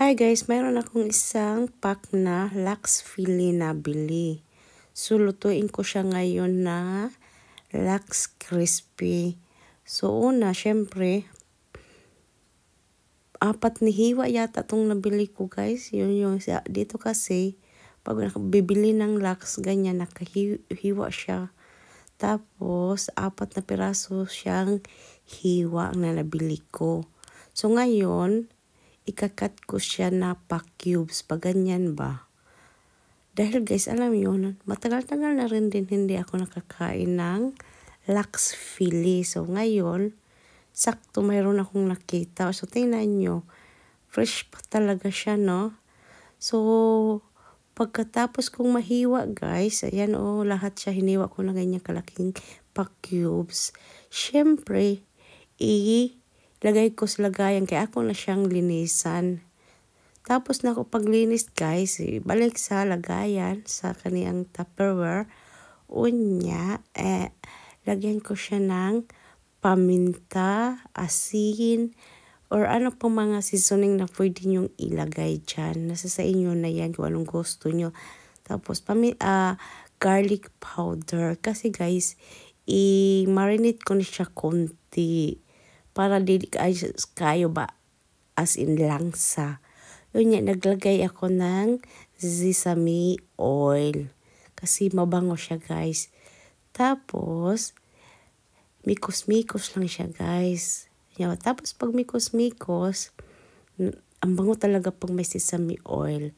Hi guys, mayroon akong isang pack na Lux Philly na bili. So, lutuin ko siya ngayon na Lux Crispy. So, una, syempre, 4 ni hiwa yata itong nabili ko guys. Yun yung dito kasi, pag bibili ng Lux, ganyan, nakahiwa siya. Tapos, 4 na piraso siyang hiwa na nabili ko. So, ngayon, ikakat ko siya na pack cubes, pag ganyan ba. Dahil guys, alam yun, matagal-tagal na rin din hindi ako nakakain ng Lux Philly. So ngayon, sakto mayroon akong nakita. So tingnan nyo, fresh pa talaga siya, no? So, pagkatapos kong mahiwa guys, ayan lahat siya hiniwa ko na ganyan kalaking pack cubes. Syempre, lagay ko sa lagayan kaya ako na siyang linisan. Tapos na ako paglinis guys, balik sa lagayan sa kaniyang Tupperware. Unya, lagyan ko siya ng paminta, asin, or ano pa mga seasoning na pwede nyong ilagay dyan. Nasa sa inyo na yan kung anong gusto nyo. Tapos garlic powder. Kasi guys, i-marinate ko na siya konti. Para dili kayo ba as in langsa. Yun yan, naglagay ako ng sesame oil. Kasi mabango siya guys. Tapos, mikos-mikos lang siya guys. Tapos pag mikos-mikos, ang bango talaga pag may sesame oil.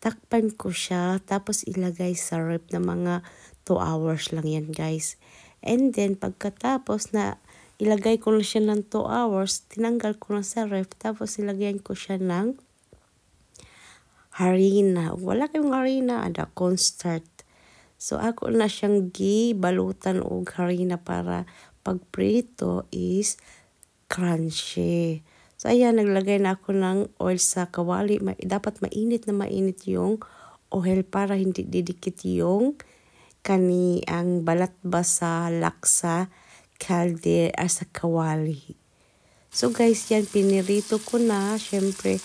Takpan ko siya, tapos ilagay sa ref na mga 2 hours lang yan guys. And then, pagkatapos na ilagay ko na siya ng 2 hours, tinanggal ko na sa ref, tapos ilagyan ko siya ng harina. Wala kayong harina, ada cornstarch. So, ako na siyang balutan og harina para pagprito is crunchy. So, ayan, naglagay na ako ng oil sa kawali. Dapat mainit na mainit yung oil para hindi didikit yung ang balat ba sa laksa kalde sa kawali. So guys, yan, pinirito ko na. Syempre,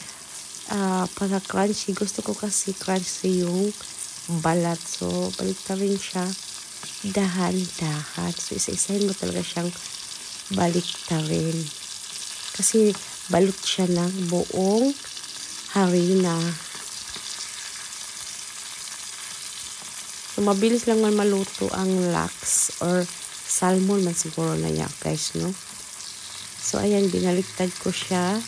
para crunchy. Gusto ko kasi crunchy yung balat. So, balik na rin siya dahan-dahan. So, isa-isahin mo talaga siyang balik na rin. Kasi, balot siya ng buong harina. So, mabilis lang man maluto ang lux or salmon man siguro na yan, guys, no? So, ayan, binaliktad ko siya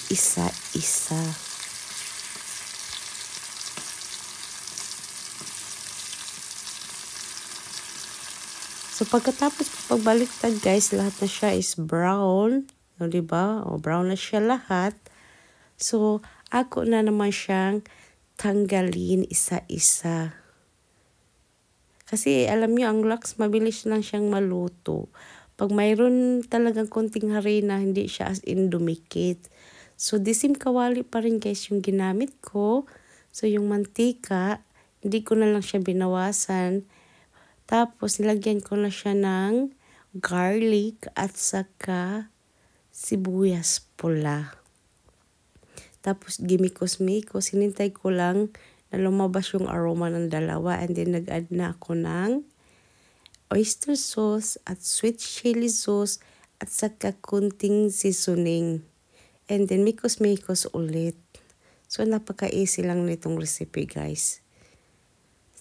isa-isa. So, pagkatapos pagbaliktad, guys, lahat na siya is brown. No, diba? Brown na siya lahat. So, ako na naman siyang tanggalin isa-isa. Kasi, alam nyo, ang lux, mabilis lang siyang maluto. Pag mayroon talagang konting harina, hindi siya as in dumikit. So, disim kawali pa rin guys yung ginamit ko. So, yung mantika, hindi ko na lang siya binawasan. Tapos, nilagyan ko na siya ng garlic at saka sibuyas pula. Tapos, gimikos-mikos. Hinintay ko lang na lumabas yung aroma ng dalawa. And then, nag-add na ako ng oyster sauce at sweet chili sauce at saka kunting seasoning. And then, mikos-mikos ulit. So, napaka-easy lang nitong recipe, guys.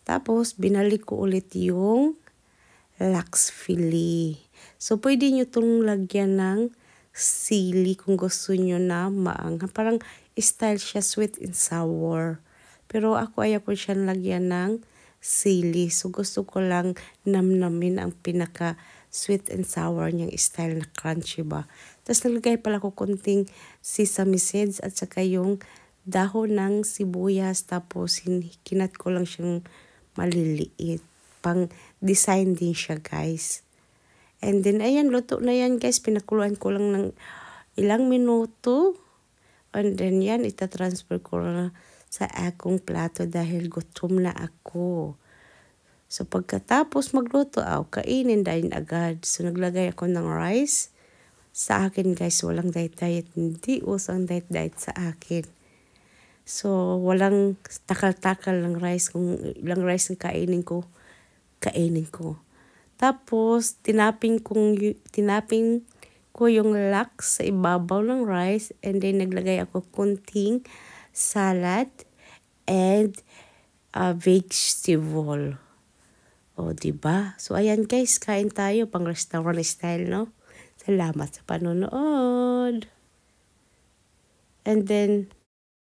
Tapos, binalik ko ulit yung Lux Philly. So, pwede nyo itong lagyan ng sili kung gusto nyo na maanghang. Parang style siya, sweet and sour. Pero ako ayaw ko siya lagyan ng sili. So, gusto ko lang namnamin ang pinaka sweet and sour niyang style na crunchy ba. Tapos, nalagay pala ko konting sesame seeds at saka yung dahon ng sibuyas. Tapos, kinat ko lang siyang maliliit. Pang design din siya, guys. And then, ayan, luto na yan, guys. Pinakuluan ko lang ng ilang minuto. And then, yan, itatransfer ko na sa akong plato dahil gutom na ako. So, pagkatapos magluto, kainin dahil agad. So, naglagay ako ng rice. Sa akin, guys, walang diet-diet. Hindi usang diet-diet sa akin. So, walang takal-takal ng rice. Kung ilang rice ang kainin ko. Tapos, tinaping ko yung lax sa ibabaw ng rice. And then, naglagay ako kunting salad and vegetable. O, diba? So, ayan guys, kain tayo pang restaurant style, no? Salamat sa panonood. And then,